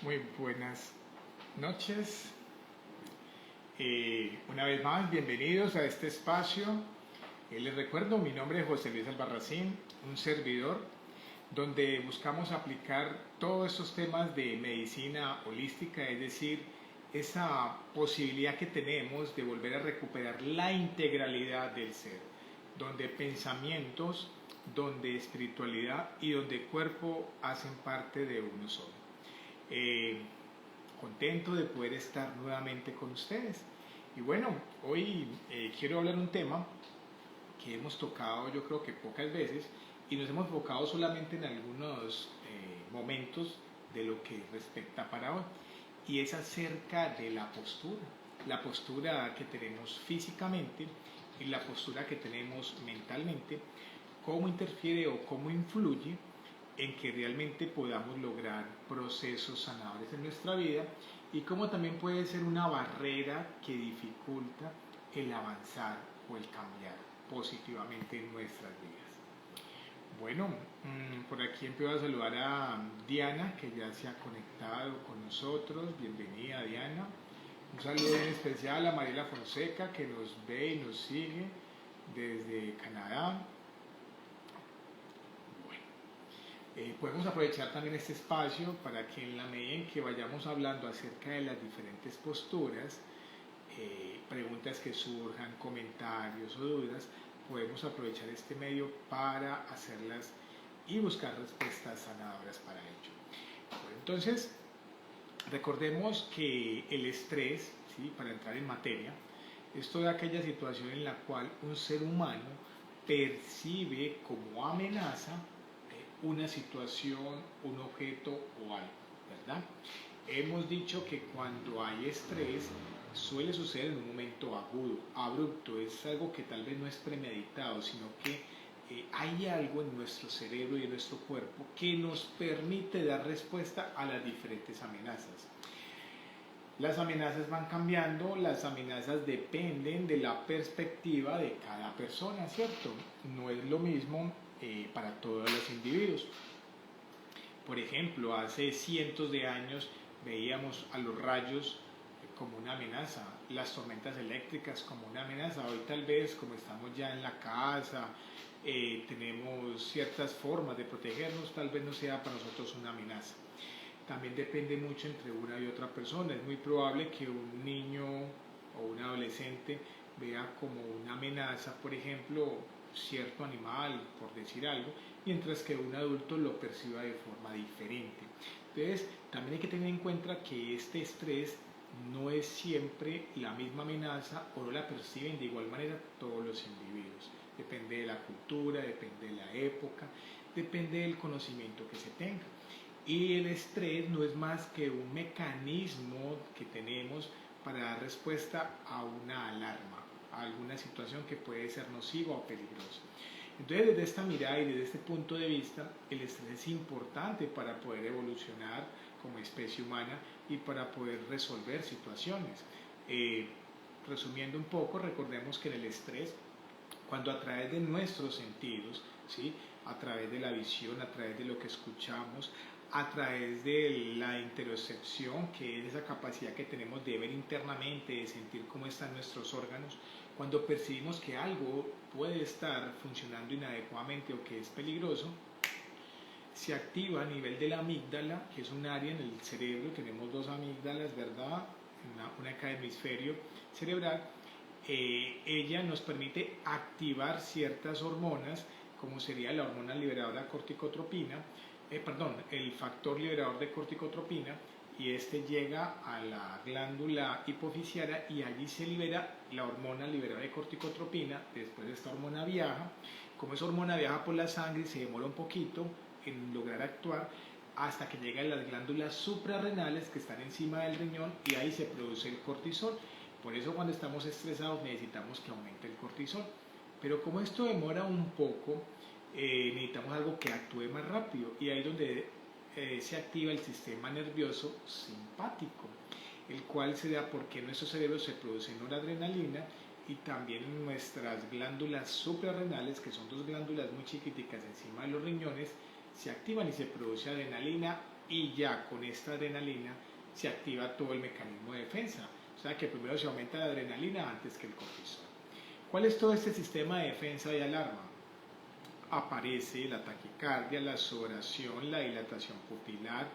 Muy buenas noches. Una vez más, bienvenidos a este espacio. Les recuerdo, mi nombre es José Luis Albarracín, un servidor, donde buscamos aplicar todos estos temas de medicina holística, es decir, esa posibilidad que tenemos de volver a recuperar la integralidad del ser, donde pensamientos, donde espiritualidad y donde cuerpo hacen parte de uno solo. Contento de poder estar nuevamente con ustedes. Y bueno, hoy quiero hablar un tema que hemos tocado yo creo que pocas veces y nos hemos enfocado solamente en algunos momentos de lo que respecta para hoy, y es acerca de la postura que tenemos físicamente y la postura que tenemos mentalmente, cómo interfiere o cómo influye en que realmente podamos lograr procesos sanadores en nuestra vida, y cómo también puede ser una barrera que dificulta el avanzar o el cambiar positivamente en nuestras vidas. Bueno, por aquí empiezo a saludar a Diana, que ya se ha conectado con nosotros. Bienvenida, Diana. Un saludo en especial a Mariela Fonseca, que nos ve y nos sigue desde Canadá. Podemos aprovechar también este espacio para que en la medida en que vayamos hablando acerca de las diferentes posturas, preguntas que surjan, comentarios o dudas, podemos aprovechar este medio para hacerlas y buscar respuestas sanadoras para ello. Bueno, entonces, recordemos que el estrés, ¿sí?, para entrar en materia, es toda aquella situación en la cual un ser humano percibe como amenaza una situación, un objeto o algo, ¿verdad? Hemos dicho que cuando hay estrés suele suceder en un momento agudo, abrupto, es algo que tal vez no es premeditado, sino que hay algo en nuestro cerebro y en nuestro cuerpo que nos permite dar respuesta a las diferentes amenazas. Las amenazas van cambiando, las amenazas dependen de la perspectiva de cada persona, ¿cierto? No es lo mismo para todos los individuos. Por ejemplo, hace cientos de años veíamos a los rayos como una amenaza, las tormentas eléctricas como una amenaza. Hoy tal vez, como estamos ya en la casa, tenemos ciertas formas de protegernos, tal vez no sea para nosotros una amenaza. También depende mucho entre una y otra persona. Es muy probable que un niño o un adolescente vea como una amenaza, por ejemplo, cierto animal, por decir algo, mientras que un adulto lo perciba de forma diferente. Entonces, también hay que tener en cuenta que este estrés no es siempre la misma amenaza, o no la perciben de igual manera todos los individuos. Depende de la cultura, depende de la época, depende del conocimiento que se tenga. Y el estrés no es más que un mecanismo que tenemos para dar respuesta a una alarma, a alguna situación que puede ser nociva o peligrosa. Entonces, desde esta mirada y desde este punto de vista, el estrés es importante para poder evolucionar como especie humana y para poder resolver situaciones. Resumiendo un poco, recordemos que en el estrés, cuando a través de nuestros sentidos, ¿sí?, a través de la visión, a través de lo que escuchamos, a través de la interocepción, que es esa capacidad que tenemos de ver internamente, de sentir cómo están nuestros órganos, cuando percibimos que algo puede estar funcionando inadecuadamente o que es peligroso, se activa a nivel de la amígdala, que es un área en el cerebro. Tenemos dos amígdalas, ¿verdad? Una en cada hemisferio cerebral. Ella nos permite activar ciertas hormonas, como sería la hormona liberadora corticotropina, el factor liberador de corticotropina, y este llega a la glándula hipofisiaria y allí se libera la hormona liberadora de corticotropina. Después esta hormona viaja, como esa hormona viaja por la sangre y se demora un poquito en lograr actuar, hasta que llega a las glándulas suprarrenales que están encima del riñón, y ahí se produce el cortisol. Por eso cuando estamos estresados necesitamos que aumente el cortisol. Pero como esto demora un poco, necesitamos algo que actúe más rápido, y ahí es donde se activa el sistema nervioso simpático, el cual se da porque en nuestro cerebro se produce noradrenalina, y también en nuestras glándulas suprarrenales, que son dos glándulas muy chiquiticas encima de los riñones, se activan y se produce adrenalina y ya con esta adrenalina se activa todo el mecanismo de defensa. O sea que primero se aumenta la adrenalina antes que el cortisol. ¿Cuál es todo este sistema de defensa y alarma? Aparece la taquicardia, la sudoración, la dilatación pupilar,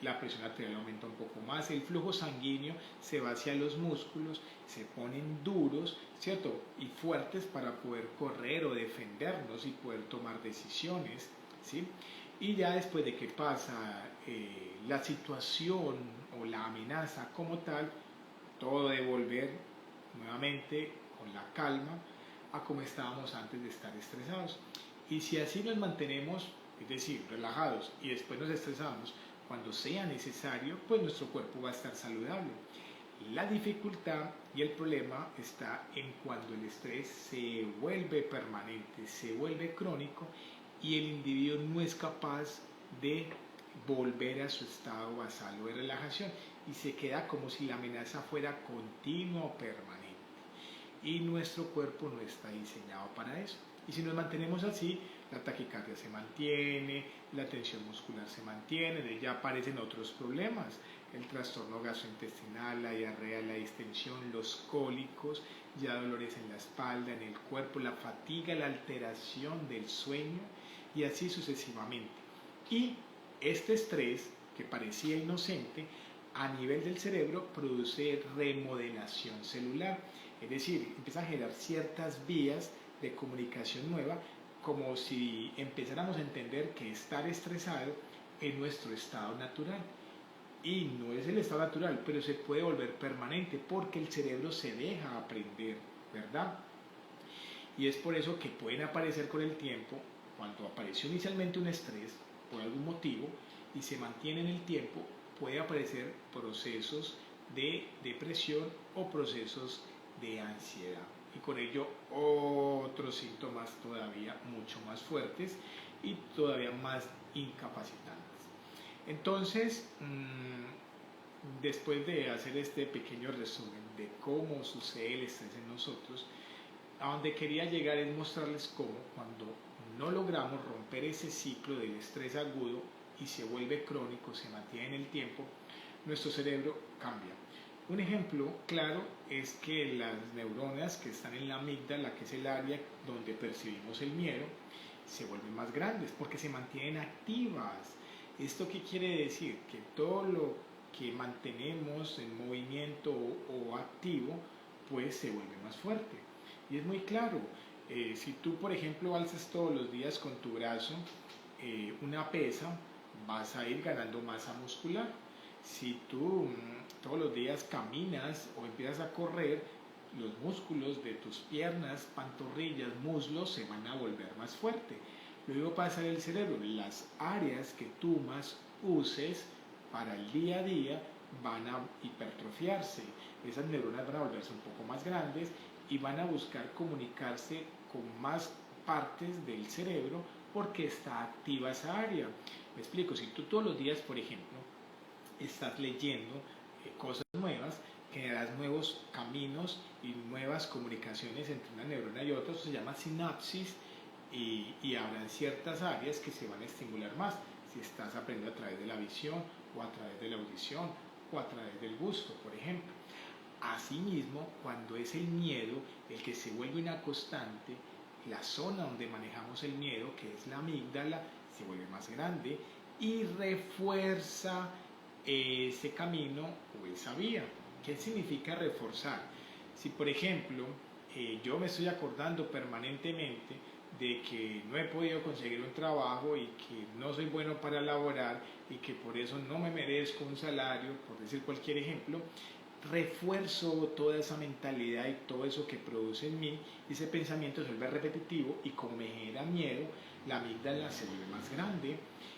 la presión arterial aumenta un poco más, el flujo sanguíneo se va hacia los músculos, se ponen duros, ¿cierto? Y fuertes para poder correr o defendernos y poder tomar decisiones, ¿sí? Y ya después de que pasa la situación o la amenaza como tal, todo debe volver nuevamente con la calma a como estábamos antes de estar estresados. Y si así nos mantenemos, es decir, relajados y después nos estresamos, cuando sea necesario, pues nuestro cuerpo va a estar saludable. La dificultad y el problema está en cuando el estrés se vuelve permanente, se vuelve crónico y el individuo no es capaz de volver a su estado basal o de relajación y se queda como si la amenaza fuera continua o permanente. Y nuestro cuerpo no está diseñado para eso. Y si nos mantenemos así, la taquicardia se mantiene, la tensión muscular se mantiene, ya aparecen otros problemas, el trastorno gastrointestinal, la diarrea, la distensión, los cólicos, ya dolores en la espalda, en el cuerpo, la fatiga, la alteración del sueño y así sucesivamente. Y este estrés, que parecía inocente, a nivel del cerebro produce remodelación celular, es decir, empieza a generar ciertas vías de comunicación nueva, como si empezáramos a entender que estar estresado es nuestro estado natural. Y no es el estado natural, pero se puede volver permanente porque el cerebro se deja aprender, ¿verdad? Y es por eso que pueden aparecer con el tiempo, cuando apareció inicialmente un estrés por algún motivo y se mantiene en el tiempo, puede aparecer procesos de depresión o procesos de ansiedad y con ello otros síntomas todavía mucho más fuertes y todavía más incapacitantes. Entonces, después de hacer este pequeño resumen de cómo sucede el estrés en nosotros, a donde quería llegar es mostrarles cómo cuando no logramos romper ese ciclo del estrés agudo y se vuelve crónico, se mantiene en el tiempo, nuestro cerebro cambia. Un ejemplo claro es que las neuronas que están en la amígdala, que es el área donde percibimos el miedo, se vuelven más grandes porque se mantienen activas. ¿Esto qué quiere decir? Que todo lo que mantenemos en movimiento o activo, pues se vuelve más fuerte. Y es muy claro, si tú por ejemplo alzas todos los días con tu brazo una pesa, vas a ir ganando masa muscular. Si tú todos los días caminas o empiezas a correr, los músculos de tus piernas, pantorrillas, muslos se van a volver más fuertes. Luego pasa en el cerebro, las áreas que tú más uses para el día a día van a hipertrofiarse. Esas neuronas van a volverse un poco más grandes y van a buscar comunicarse con más partes del cerebro porque está activa esa área. Me explico, si tú todos los días, por ejemplo, estás leyendo cosas nuevas, generas nuevos caminos y nuevas comunicaciones entre una neurona y otra, eso se llama sinapsis y habrán ciertas áreas que se van a estimular más si estás aprendiendo a través de la visión o a través de la audición o a través del gusto, por ejemplo. Asimismo, cuando es el miedo el que se vuelve una constante, la zona donde manejamos el miedo, que es la amígdala, se vuelve más grande y refuerza ese camino o esa vía. ¿Qué significa reforzar? Si por ejemplo yo me estoy acordando permanentemente de que no he podido conseguir un trabajo y que no soy bueno para laborar y que por eso no me merezco un salario, por decir cualquier ejemplo, refuerzo toda esa mentalidad y todo eso que produce en mí, y ese pensamiento se vuelve repetitivo y como me genera miedo, la amígdala se vuelve más grande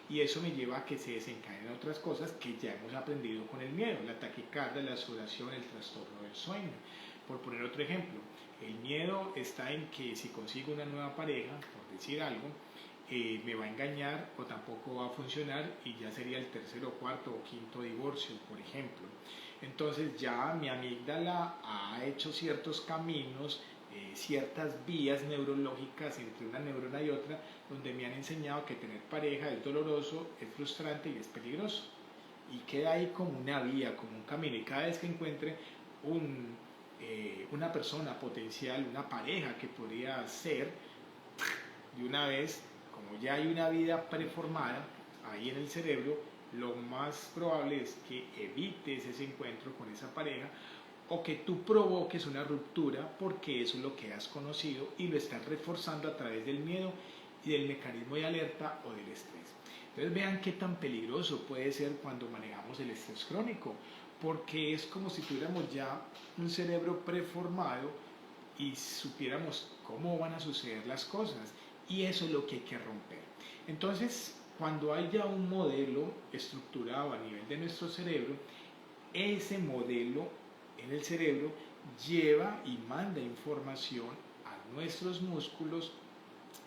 y eso me lleva a que se desencadenen otras cosas que ya hemos aprendido con el miedo, la taquicardia, la sudoración, el trastorno del sueño. Por poner otro ejemplo, el miedo está en que si consigo una nueva pareja, por decir algo, me va a engañar o tampoco va a funcionar y ya sería el tercero, cuarto o quinto divorcio, por ejemplo. Entonces ya mi amígdala ha hecho ciertos caminos ciertas vías neurológicas entre una neurona y otra, donde me han enseñado que tener pareja es doloroso, es frustrante y es peligroso. Y queda ahí como una vía, como un camino. Y cada vez que encuentre una persona potencial, una pareja que podría ser, de una vez, como ya hay una vida preformada ahí en el cerebro, lo más probable es que evites ese encuentro con esa pareja o que tú provoques una ruptura porque eso es lo que has conocido y lo estás reforzando a través del miedo y del mecanismo de alerta o del estrés. Entonces vean qué tan peligroso puede ser cuando manejamos el estrés crónico, porque es como si tuviéramos ya un cerebro preformado y supiéramos cómo van a suceder las cosas, y eso es lo que hay que romper. Entonces, cuando hay ya un modelo estructurado a nivel de nuestro cerebro, ese modelo en el cerebro lleva y manda información a nuestros músculos,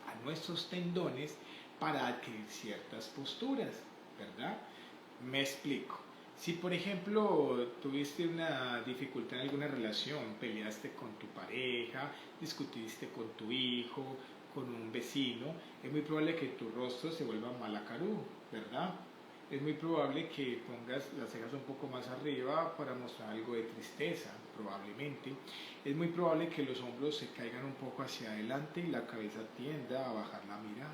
a nuestros tendones, para adquirir ciertas posturas, ¿verdad? Me explico. Si por ejemplo tuviste una dificultad en alguna relación, peleaste con tu pareja, discutiste con tu hijo, con un vecino, es muy probable que tu rostro se vuelva malacarú, ¿verdad? Es muy probable que pongas las cejas un poco más arriba para mostrar algo de tristeza, probablemente. Es muy probable que los hombros se caigan un poco hacia adelante y la cabeza tienda a bajar la mirada.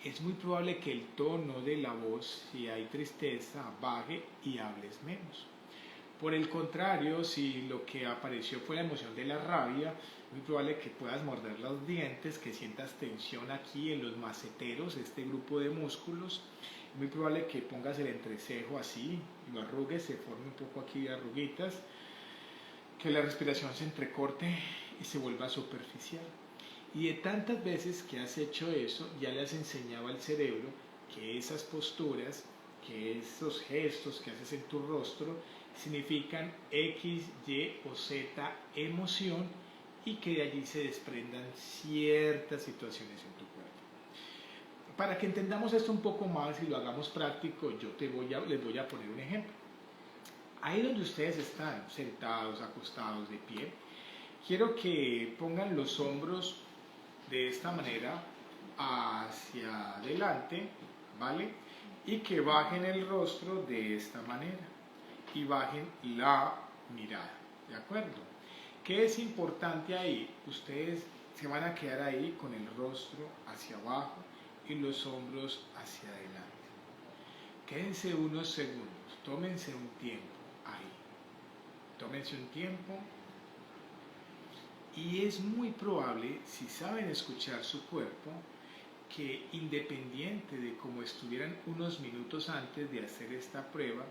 Es muy probable que el tono de la voz, si hay tristeza, baje y hables menos. Por el contrario, si lo que apareció fue la emoción de la rabia, es muy probable que puedas morder los dientes, que sientas tensión aquí en los maceteros, este grupo de músculos. Es muy probable que pongas el entrecejo así, lo arrugues, se forme un poco aquí de arruguitas, que la respiración se entrecorte y se vuelva superficial. Y de tantas veces que has hecho eso, ya le has enseñado al cerebro que esas posturas, que esos gestos que haces en tu rostro significan X, Y o Z emoción, y que de allí se desprendan ciertas situaciones en tu cuerpo. Para que entendamos esto un poco más y lo hagamos práctico, les voy a poner un ejemplo. Ahí donde ustedes están, sentados, acostados, de pie, quiero que pongan los hombros de esta manera hacia adelante, ¿vale? Y que bajen el rostro de esta manera y bajen la mirada, ¿de acuerdo? ¿Qué es importante ahí? Ustedes se van a quedar ahí con el rostro hacia abajo y los hombros hacia adelante. Quédense unos segundos, tómense un tiempo ahí, tómense un tiempo. Y es muy probable, si saben escuchar su cuerpo, que independiente de cómo estuvieran unos minutos antes de hacer esta prueba,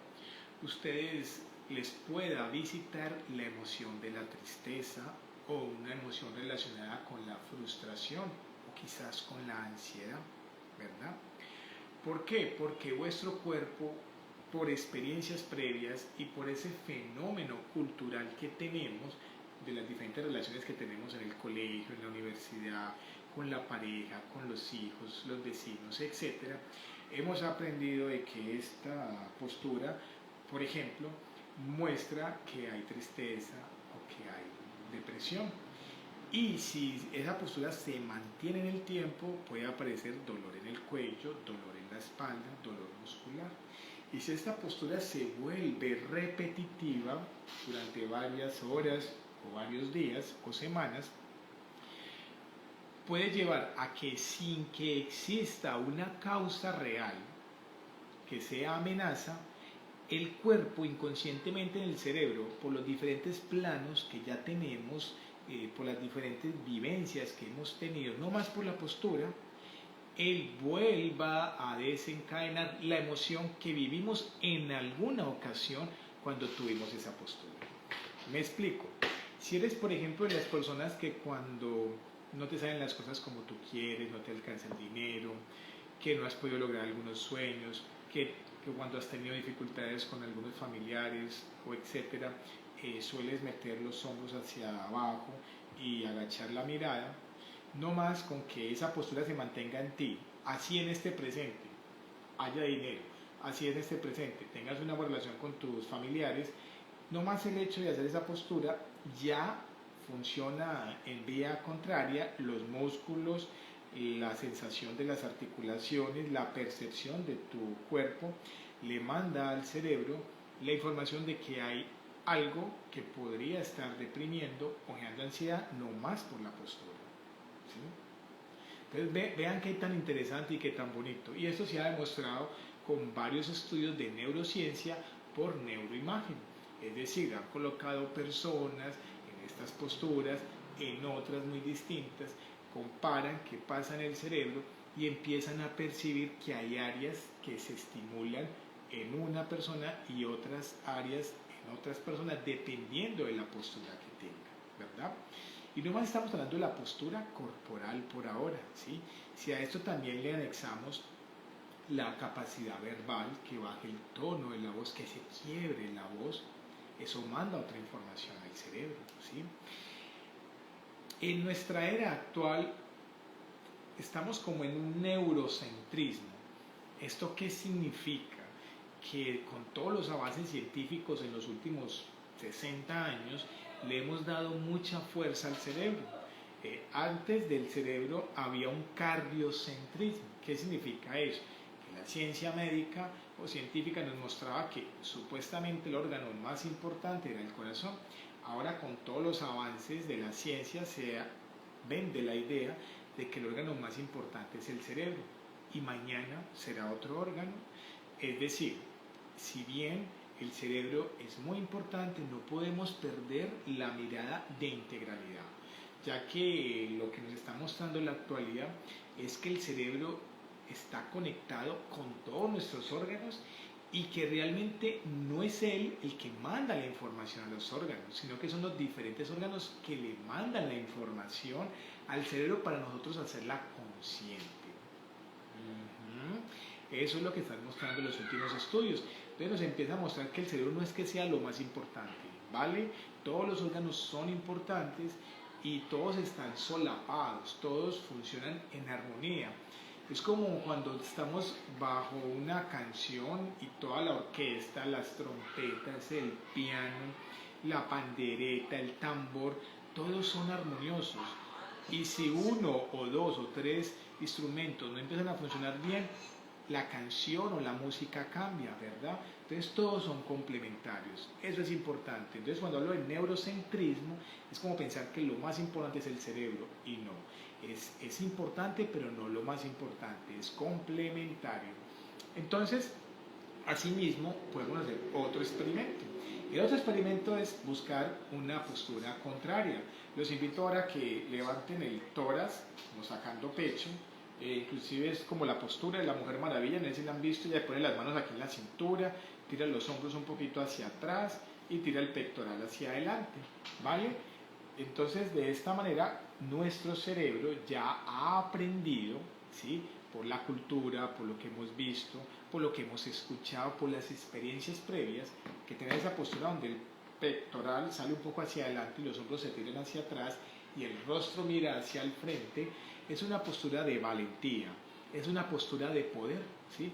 ustedes les pueda visitar la emoción de la tristeza o una emoción relacionada con la frustración o quizás con la ansiedad, ¿verdad? ¿Por qué? Porque vuestro cuerpo, por experiencias previas y por ese fenómeno cultural que tenemos, de las diferentes relaciones que tenemos en el colegio, en la universidad, con la pareja, con los hijos, los vecinos, etc., hemos aprendido de que esta postura, por ejemplo, muestra que hay tristeza o que hay depresión. Y si esa postura se mantiene en el tiempo, puede aparecer dolor en el cuello, dolor en la espalda, dolor muscular. Y si esta postura se vuelve repetitiva durante varias horas o varios días o semanas, puede llevar a que sin que exista una causa real que sea amenaza, el cuerpo inconscientemente en el cerebro, por los diferentes planos que ya tenemos, por las diferentes vivencias que hemos tenido, no más por la postura, él vuelva a desencadenar la emoción que vivimos en alguna ocasión cuando tuvimos esa postura. Me explico. Si eres, por ejemplo, de las personas que cuando no te salen las cosas como tú quieres, no te alcanza el dinero, que no has podido lograr algunos sueños, que cuando has tenido dificultades con algunos familiares o etcétera, sueles meter los hombros hacia abajo y agachar la mirada, no más con que esa postura se mantenga en ti, así en este presente haya dinero, así en este presente tengas una buena relación con tus familiares, no más el hecho de hacer esa postura ya funciona en vía contraria, los músculos, la sensación de las articulaciones, la percepción de tu cuerpo, le manda al cerebro la información de que hay algo que podría estar deprimiendo o generando ansiedad, no más por la postura. ¿Sí? Entonces vean qué tan interesante y qué tan bonito. Y esto se ha demostrado con varios estudios de neurociencia por neuroimagen. Es decir, han colocado personas en estas posturas, en otras muy distintas, comparan qué pasa en el cerebro y empiezan a percibir que hay áreas que se estimulan en una persona y otras áreas en otras personas dependiendo de la postura que tenga, ¿verdad? Y no más estamos hablando de la postura corporal por ahora, ¿sí? Si a esto también le anexamos la capacidad verbal, que baje el tono de la voz, que se quiebre la voz, eso manda otra información al cerebro, ¿sí? En nuestra era actual estamos como en un neurocentrismo. ¿Esto qué significa? Que con todos los avances científicos en los últimos 60 años le hemos dado mucha fuerza al cerebro. Antes del cerebro había un cardiocentrismo. ¿Qué significa eso? Que la ciencia médica o científica nos mostraba que supuestamente el órgano más importante era el corazón. Ahora con todos los avances de la ciencia se vende la idea de que el órgano más importante es el cerebro y mañana será otro órgano. Es decir, si bien el cerebro es muy importante, no podemos perder la mirada de integralidad, ya que lo que nos está mostrando la actualidad es que el cerebro está conectado con todos nuestros órganos y que realmente no es él el que manda la información a los órganos, sino que son los diferentes órganos que le mandan la información al cerebro para nosotros hacerla consciente. Eso es lo que están mostrando los últimos estudios. Entonces nos empieza a mostrar que el cerebro no es que sea lo más importante, ¿vale? Todos los órganos son importantes y todos están solapados, todos funcionan en armonía. Es como cuando estamos bajo una canción y toda la orquesta, las trompetas, el piano, la pandereta, el tambor, todos son armoniosos. Y si uno o dos o tres instrumentos no empiezan a funcionar bien, la canción o la música cambia, ¿verdad? Entonces todos son complementarios, eso es importante. Entonces cuando hablo de neurocentrismo es como pensar que lo más importante es el cerebro y no, es importante pero no lo más importante, es complementario. Entonces, asimismo podemos hacer otro experimento. El otro experimento es buscar una postura contraria. Los invito ahora a que levanten el tórax, como sacando pecho. Inclusive es como la postura de la Mujer Maravilla, no sé si la han visto, ella pone las manos aquí en la cintura, tira los hombros un poquito hacia atrás y tira el pectoral hacia adelante, ¿vale? Entonces de esta manera nuestro cerebro ya ha aprendido, ¿sí? Por la cultura, por lo que hemos visto, por lo que hemos escuchado, por las experiencias previas, que tener esa postura donde el pectoral sale un poco hacia adelante y los hombros se tiran hacia atrás y el rostro mira hacia el frente, es una postura de valentía, es una postura de poder, ¿sí?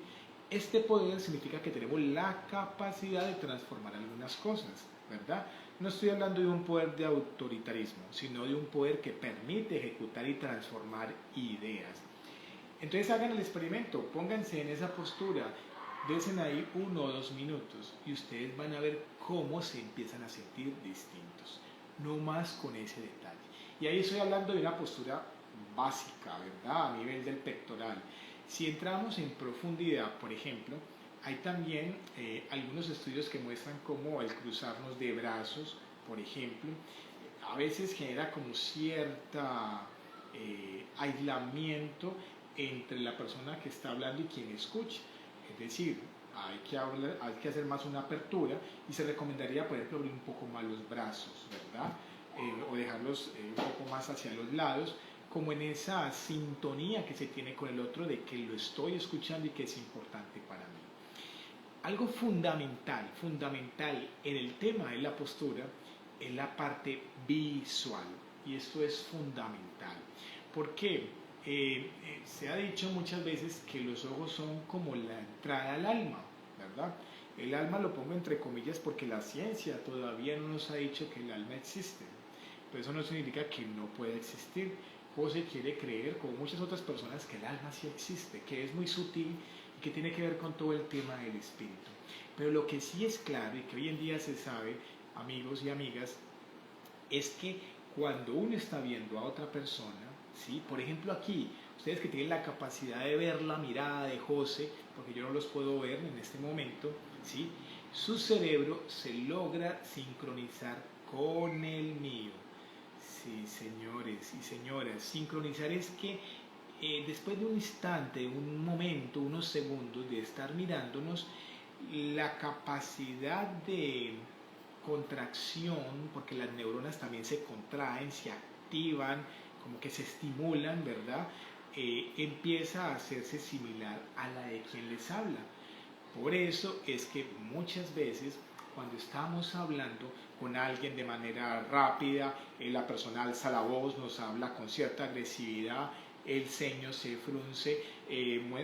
Este poder significa que tenemos la capacidad de transformar algunas cosas, ¿verdad? No estoy hablando de un poder de autoritarismo, sino de un poder que permite ejecutar y transformar ideas. Entonces hagan el experimento, pónganse en esa postura, desen ahí 1 o 2 minutos y ustedes van a ver cómo se empiezan a sentir distintos, no más con ese detalle. Y ahí estoy hablando de una postura básica, ¿verdad? A nivel del pectoral. Si entramos en profundidad, por ejemplo, hay también algunos estudios que muestran cómo el cruzarnos de brazos, por ejemplo, a veces genera como cierta aislamiento entre la persona que está hablando y quien escucha. Es decir, hay que hacer más una apertura y se recomendaría, por ejemplo, abrir un poco más los brazos, ¿verdad? O dejarlos un poco más hacia los lados, como en esa sintonía que se tiene con el otro de que lo estoy escuchando y que es importante para mí. Algo fundamental en el tema de la postura es la parte visual y esto es fundamental. ¿Por qué? Se ha dicho muchas veces que los ojos son como la entrada al alma, ¿verdad? El alma lo pongo entre comillas porque la ciencia todavía no nos ha dicho que el alma existe. pero eso no significa que no pueda existir. José quiere creer, como muchas otras personas, que el alma sí existe, que es muy sutil y que tiene que ver con todo el tema del espíritu. Pero lo que sí es claro y que hoy en día se sabe, amigos y amigas, es que cuando uno está viendo a otra persona, ¿sí? Por ejemplo aquí, ustedes que tienen la capacidad de ver la mirada de José, porque yo no los puedo ver en este momento, ¿sí? Su cerebro se logra sincronizar con el mío. Sí, señores y señoras, sincronizar es que después de un instante, un momento, unos segundos de estar mirándonos, la capacidad de contracción, porque las neuronas también se contraen, se activan, como que se estimulan, ¿verdad? Empieza a hacerse similar a la de quien les habla. Por eso es que muchas veces cuando estamos hablando con alguien de manera rápida, la persona alza la voz, nos habla con cierta agresividad, el ceño se frunce,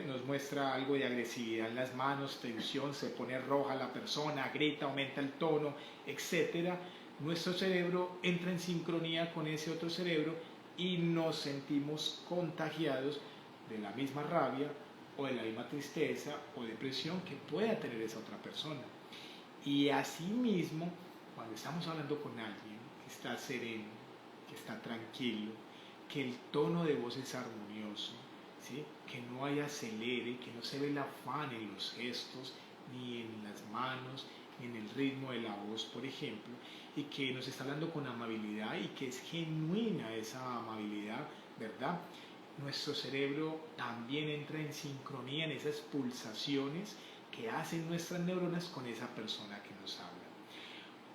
nos muestra algo de agresividad en las manos, tensión, se pone roja la persona, grita, aumenta el tono, etc. Nuestro cerebro entra en sincronía con ese otro cerebro y nos sentimos contagiados de la misma rabia o de la misma tristeza o depresión que pueda tener esa otra persona. Y asimismo, cuando estamos hablando con alguien que está sereno, que está tranquilo, que el tono de voz es armonioso, ¿sí? Que no hay acelere, que no se ve el afán en los gestos, ni en las manos, ni en el ritmo de la voz, por ejemplo, y que nos está hablando con amabilidad y que es genuina esa amabilidad, ¿verdad? Nuestro cerebro también entra en sincronía en esas pulsaciones que hacen nuestras neuronas con esa persona que nos habla.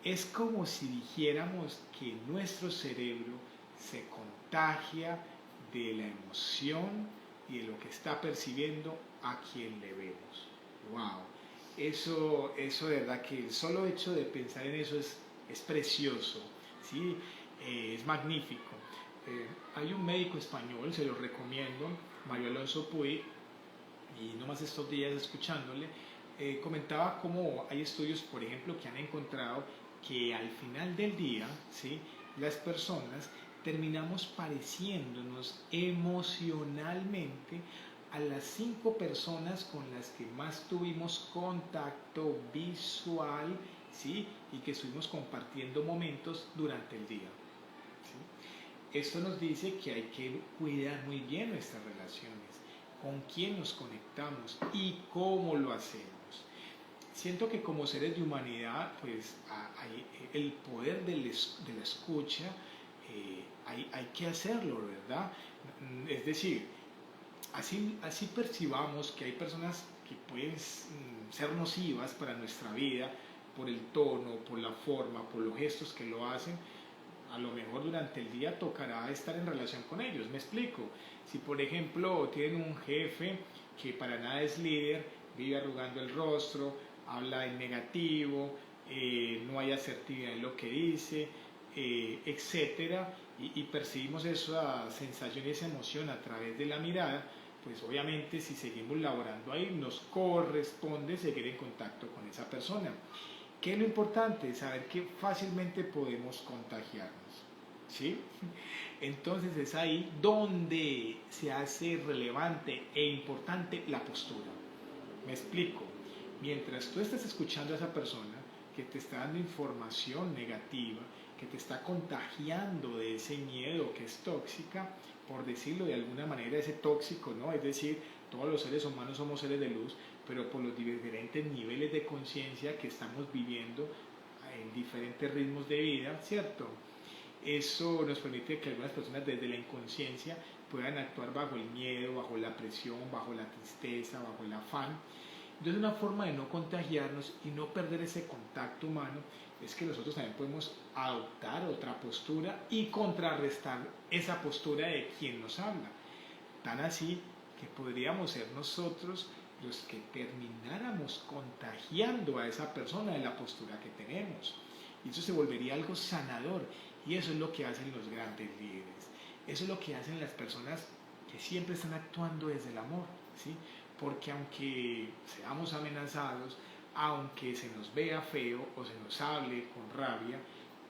Es como si dijéramos que nuestro cerebro se contagia de la emoción y de lo que está percibiendo a quien le vemos. ¡Wow! Eso de verdad que el solo hecho de pensar en eso es precioso, ¿sí? Es magnífico. Hay un médico español, se lo recomiendo, Mario Alonso Puig, y no más estos días escuchándole, comentaba cómo hay estudios, por ejemplo, que han encontrado que al final del día, ¿sí? Las personas terminamos pareciéndonos emocionalmente a las 5 personas con las que más tuvimos contacto visual, ¿sí? Y que estuvimos compartiendo momentos durante el día. ¿Sí? Esto nos dice que hay que cuidar muy bien nuestras relaciones, con quién nos conectamos y cómo lo hacemos. Siento que como seres de humanidad, pues hay el poder de la escucha, hay que hacerlo, ¿verdad? Es decir, así percibamos que hay personas que pueden ser nocivas para nuestra vida por el tono, por la forma, por los gestos que lo hacen. A lo mejor durante el día tocará estar en relación con ellos. Me explico. Si por ejemplo tienen un jefe que para nada es líder, vive arrugando el rostro, habla en negativo, no hay asertividad en lo que dice, etcétera, y percibimos esa sensación y esa emoción a través de la mirada, pues obviamente si seguimos laborando ahí nos corresponde seguir en contacto con esa persona. ¿Qué es lo importante? Saber que fácilmente podemos contagiarnos, ¿sí? Entonces es ahí donde se hace relevante e importante la postura. Me explico. Mientras tú estás escuchando a esa persona que te está dando información negativa, que te está contagiando de ese miedo que es tóxica, por decirlo de alguna manera, ese tóxico, ¿no? Es decir, todos los seres humanos somos seres de luz, pero por los diferentes niveles de conciencia que estamos viviendo en diferentes ritmos de vida, ¿cierto? Eso nos permite que algunas personas desde la inconsciencia puedan actuar bajo el miedo, bajo la presión, bajo la tristeza, bajo el afán. Entonces una forma de no contagiarnos y no perder ese contacto humano es que nosotros también podemos adoptar otra postura y contrarrestar esa postura de quien nos habla. Tan así que podríamos ser nosotros los que termináramos contagiando a esa persona de la postura que tenemos. Y eso se volvería algo sanador. Y eso es lo que hacen los grandes líderes. Eso es lo que hacen las personas que siempre están actuando desde el amor, ¿sí? Porque aunque seamos amenazados, aunque se nos vea feo o se nos hable con rabia,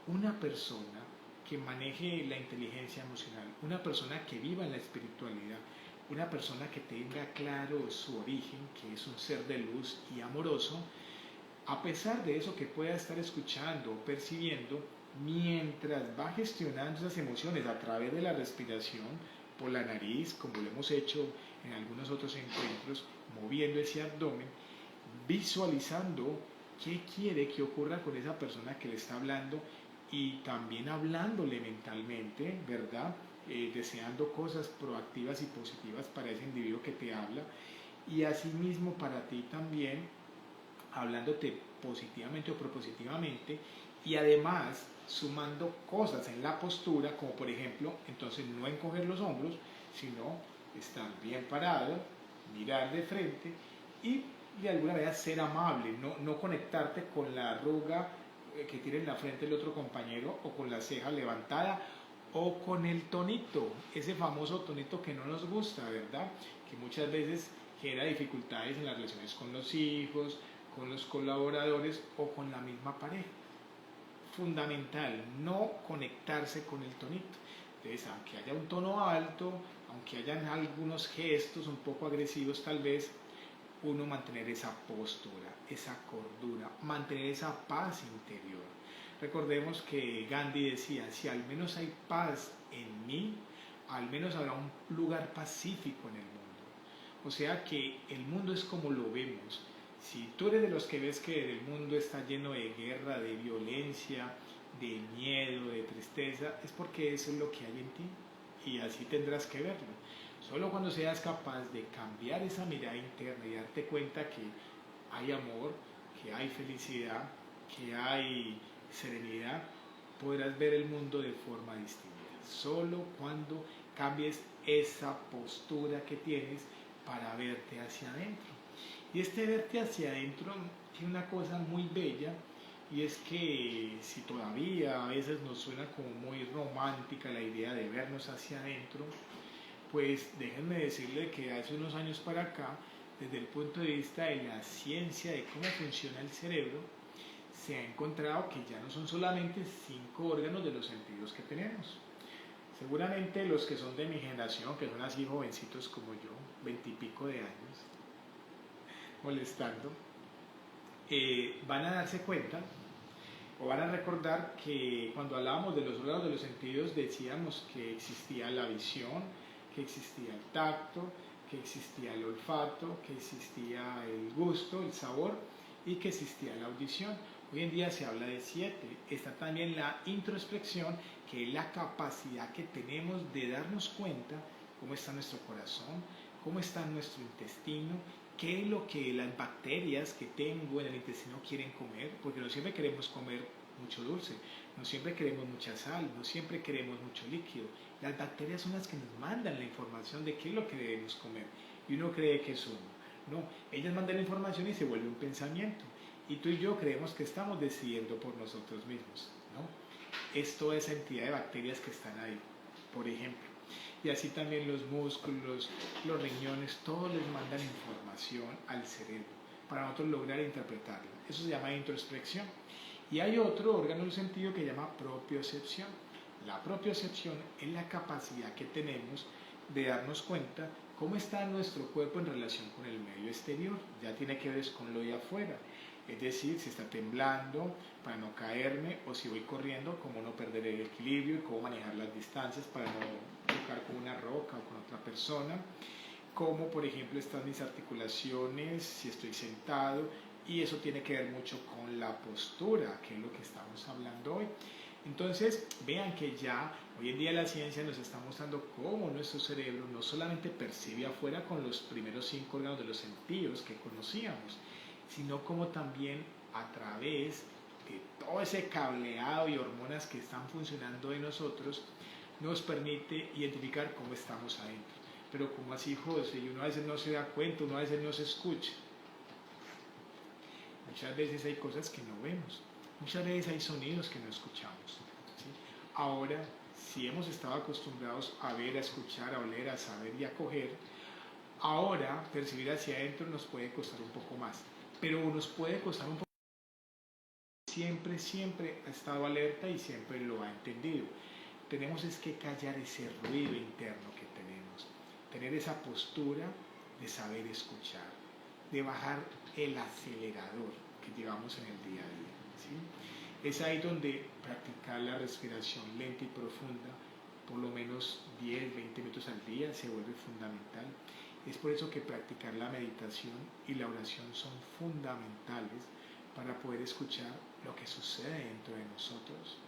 una persona que maneje la inteligencia emocional, una persona que viva en la espiritualidad, una persona que tenga claro su origen, que es un ser de luz y amoroso, a pesar de eso que pueda estar escuchando o percibiendo, mientras va gestionando esas emociones a través de la respiración, por la nariz, como lo hemos hecho en algunos otros encuentros, moviendo ese abdomen, visualizando qué quiere que ocurra con esa persona que le está hablando y también hablándole mentalmente, ¿verdad? Deseando cosas proactivas y positivas para ese individuo que te habla y asimismo para ti también, hablándote positivamente o propositivamente y además sumando cosas en la postura, como por ejemplo, entonces no encoger los hombros, sino estar bien parado, mirar de frente y de alguna manera ser amable, no conectarte con la arruga que tiene en la frente el otro compañero o con la ceja levantada o con el tonito, ese famoso tonito que no nos gusta, ¿verdad? Que muchas veces genera dificultades en las relaciones con los hijos, con los colaboradores o con la misma pareja. Fundamental, no conectarse con el tonito. Entonces, aunque haya un tono alto, aunque hayan algunos gestos un poco agresivos tal vez, uno mantener esa postura, esa cordura, mantener esa paz interior. Recordemos que Gandhi decía, si al menos hay paz en mí, al menos habrá un lugar pacífico en el mundo. O sea que el mundo es como lo vemos. Si tú eres de los que ves que el mundo está lleno de guerra, de violencia, de miedo, de tristeza, es porque eso es lo que hay en ti y así tendrás que verlo. Solo cuando seas capaz de cambiar esa mirada interna y darte cuenta que hay amor, que hay felicidad, que hay serenidad, podrás ver el mundo de forma distinta. Solo cuando cambies esa postura que tienes para verte hacia adentro. Y este verte hacia adentro tiene una cosa muy bella y es que si todavía a veces nos suena como muy romántica la idea de vernos hacia adentro, pues déjenme decirle que hace unos años para acá, desde el punto de vista de la ciencia de cómo funciona el cerebro, se ha encontrado que ya no son solamente 5 órganos de los sentidos que tenemos. Seguramente los que son de mi generación, que son así jovencitos como yo, 20 y pico de años, molestando, van a darse cuenta o van a recordar que cuando hablábamos de los órganos de los sentidos decíamos que existía la visión, que existía el tacto, que existía el olfato, que existía el gusto, el sabor y que existía la audición. Hoy en día se habla de 7. Está también la introspección, que es la capacidad que tenemos de darnos cuenta cómo está nuestro corazón, cómo está nuestro intestino, qué es lo que las bacterias que tengo en el intestino quieren comer, porque no siempre queremos comer mucho dulce, no siempre queremos mucha sal, no siempre queremos mucho líquido. Las bacterias son las que nos mandan la información de qué es lo que debemos comer y uno cree que es uno. No, ellas mandan la información y se vuelve un pensamiento. Y tú y yo creemos que estamos decidiendo por nosotros mismos, ¿no? Es toda esa entidad de bacterias que están ahí, por ejemplo. Y así también los músculos, los riñones, todos les mandan información al cerebro para nosotros lograr interpretarla. Eso se llama introspección. Y hay otro órgano del sentido que se llama propiocepción. La propiocepción es la capacidad que tenemos de darnos cuenta cómo está nuestro cuerpo en relación con el medio exterior. Ya tiene que ver con lo de afuera. Es decir, si está temblando para no caerme o si voy corriendo, cómo no perder el equilibrio y cómo manejar las distancias para no chocar con una roca o con otra persona. Cómo, por ejemplo, están mis articulaciones, si estoy sentado, y eso tiene que ver mucho con la postura, que es lo que estamos hablando hoy. Entonces, vean que ya hoy en día la ciencia nos está mostrando cómo nuestro cerebro no solamente percibe afuera con los primeros 5 órganos de los sentidos que conocíamos, sino como también a través de todo ese cableado y hormonas que están funcionando en nosotros, nos permite identificar cómo estamos adentro. Pero como así, José, y uno a veces no se da cuenta, uno a veces no se escucha. Muchas veces hay cosas que no vemos, muchas veces hay sonidos que no escuchamos. ¿Sí? Ahora, si hemos estado acostumbrados a ver, a escuchar, a oler, a saber y a coger, ahora percibir hacia adentro nos puede costar un poco más, pero nos puede costar un poco. Siempre ha estado alerta y siempre lo ha entendido. tenemos es que callar ese ruido interno que tenemos, tener esa postura de saber escuchar, de bajar el acelerador que llevamos en el día a día, ¿sí? Es ahí donde practicar la respiración lenta y profunda, por lo menos 10-20 minutos al día, se vuelve fundamental. Es por eso que practicar la meditación y la oración son fundamentales para poder escuchar lo que sucede dentro de nosotros.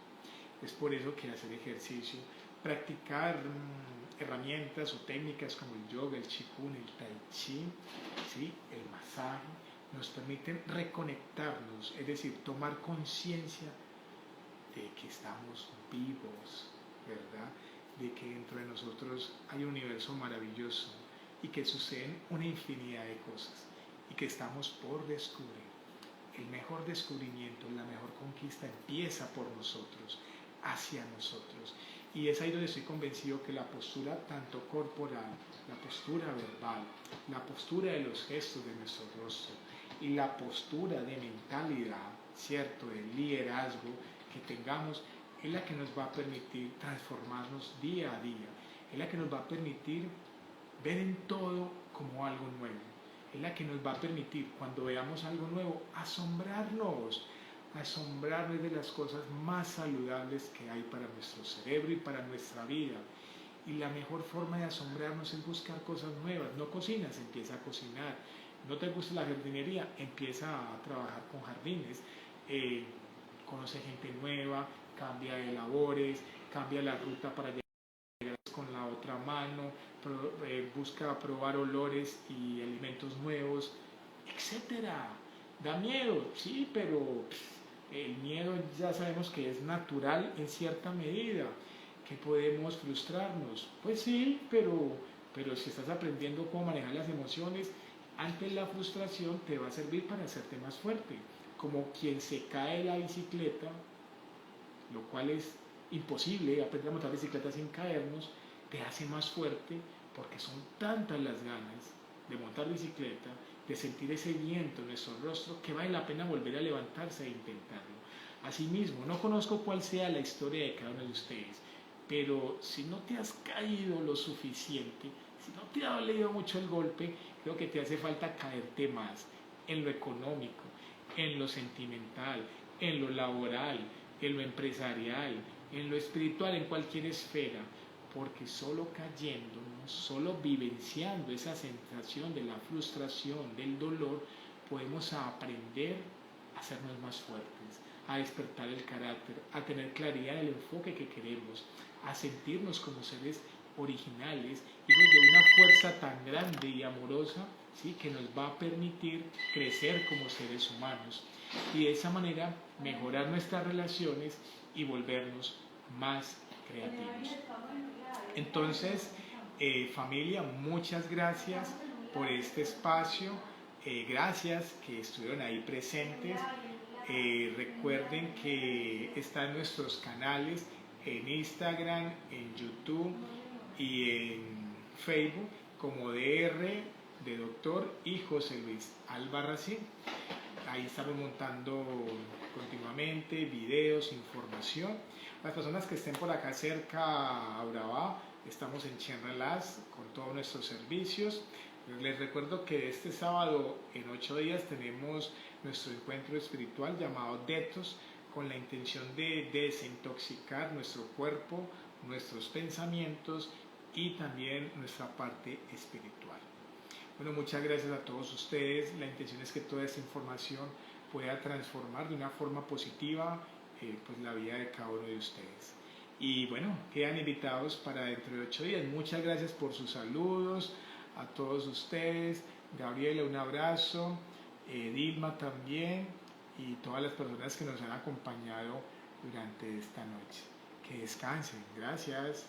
Es por eso que hacer ejercicio, practicar herramientas o técnicas como el yoga, el qigong, el tai chi, ¿sí? El masaje, nos permiten reconectarnos, es decir, tomar conciencia de que estamos vivos, ¿verdad? De que dentro de nosotros hay un universo maravilloso y que suceden una infinidad de cosas y que estamos por descubrir. El mejor descubrimiento, la mejor conquista empieza por nosotros, hacia nosotros. Y es ahí donde estoy convencido que la postura tanto corporal, la postura verbal, la postura de los gestos de nuestro rostro y la postura de mentalidad, ¿cierto?, de liderazgo que tengamos, es la que nos va a permitir transformarnos día a día, es la que nos va a permitir ver en todo como algo nuevo, es la que nos va a permitir, cuando veamos algo nuevo, asombrarnos de las cosas más saludables que hay para nuestro cerebro y para nuestra vida. Y la mejor forma de asombrarnos es buscar cosas nuevas. No cocinas, empieza a cocinar. No te gusta la jardinería, empieza a trabajar con jardines. Conoce gente nueva, cambia de labores, cambia la ruta para llegar con la otra mano, busca probar olores y alimentos nuevos, etcétera. Da miedo, sí, pero el miedo ya sabemos que es natural en cierta medida, que podemos frustrarnos. Pues sí, pero si estás aprendiendo cómo manejar las emociones, ante la frustración te va a servir para hacerte más fuerte. Como quien se cae de la bicicleta, lo cual es imposible, aprender a montar bicicleta sin caernos, te hace más fuerte porque son tantas las ganas de montar bicicleta, de sentir ese viento en nuestro rostro, que vale la pena volver a levantarse e intentarlo. Asimismo, no conozco cuál sea la historia de cada uno de ustedes, pero si no te has caído lo suficiente, si no te ha dolido mucho el golpe, creo que te hace falta caerte más en lo económico, en lo sentimental, en lo laboral, en lo empresarial, en lo espiritual, en cualquier esfera, porque solo cayéndonos, solo vivenciando esa sensación de la frustración, del dolor, podemos aprender a hacernos más fuertes, a despertar el carácter, a tener claridad del enfoque que queremos, a sentirnos como seres originales, hijos de una fuerza tan grande y amorosa, ¿sí?, que nos va a permitir crecer como seres humanos y de esa manera mejorar nuestras relaciones y volvernos más creativos. Entonces, familia, muchas gracias por este espacio, gracias que estuvieron ahí presentes. Recuerden que están nuestros canales en Instagram, en YouTube y en Facebook como DR de Doctor y José Luis Albarracín. Ahí estamos montando continuamente videos, información. Las personas que estén por acá cerca a Urabá, estamos en Chenrelas con todos nuestros servicios. Les recuerdo que este sábado, en 8 días, tenemos nuestro encuentro espiritual llamado Detox, con la intención de desintoxicar nuestro cuerpo, nuestros pensamientos y también nuestra parte espiritual. Bueno, muchas gracias a todos ustedes. La intención es que toda esta información pueda transformar de una forma positiva pues la vida de cada uno de ustedes. Y bueno, quedan invitados para dentro de 8 días. Muchas gracias por sus saludos a todos ustedes. Gabriela, un abrazo. Dilma también. Y todas las personas que nos han acompañado durante esta noche. Que descansen. Gracias.